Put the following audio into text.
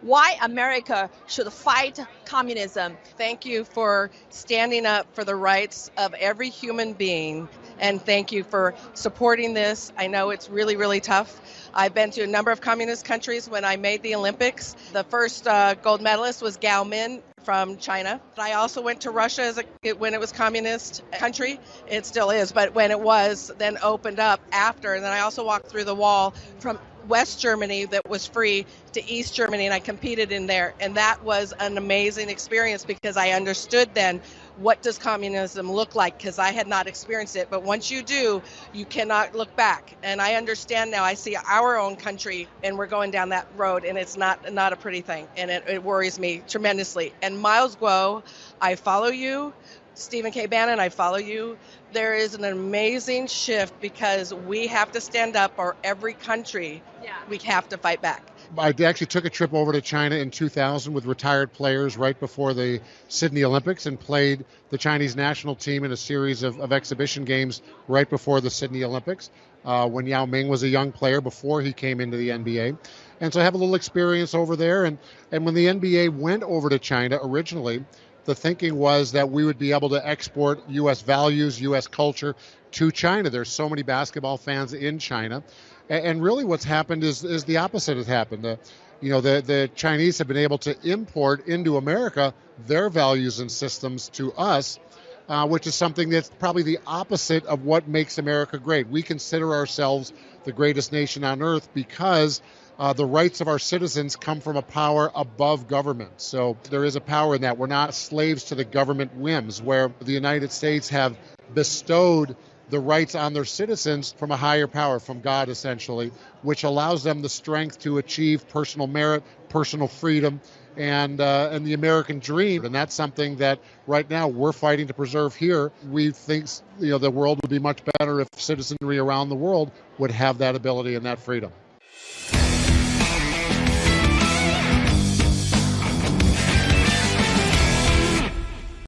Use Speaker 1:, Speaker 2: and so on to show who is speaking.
Speaker 1: why America should fight communism.
Speaker 2: Thank you for standing up for the rights of every human being, and thank you for supporting this. I know it's really, really tough. I've been to a number of communist countries when I made the Olympics. The first gold medalist was Gao Min from China. I also went to Russia when it was communist country. It still is, but when it was, then opened up after. And then I also walked through the wall from West Germany that was free to East Germany, and I competed in there. And that was an amazing experience because I understood then what does communism look like, because I had not experienced it. But once you do, you cannot look back. And I understand now. I see our own country, and we're going down that road, and it's not a pretty thing. And it worries me tremendously. And Miles Guo, I follow you. Stephen K. Bannon, I follow you. There is an amazing shift because we have to stand up, or every country, we have to fight back.
Speaker 3: I actually took a trip over to China in 2000 with retired players right before the Sydney Olympics and played the Chinese national team in a series of exhibition games right before the Sydney Olympics when Yao Ming was a young player before he came into the NBA. And so I have a little experience over there. And when the NBA went over to China originally, the thinking was that we would be able to export U.S. values, U.S. culture to China. There's so many basketball fans in China. And really what's happened is the opposite has happened. The Chinese have been able to import into America their values and systems to us, which is something that's probably the opposite of what makes America great. We consider ourselves the greatest nation on earth because the rights of our citizens come from a power above government. So there is a power in that. We're not slaves to the government whims, where the United States have bestowed the rights on their citizens from a higher power, from God essentially, which allows them the strength to achieve personal merit, personal freedom, and the American dream. And that's something that right now we're fighting to preserve here. We think the world would be much better if citizenry around the world would have that ability and that freedom.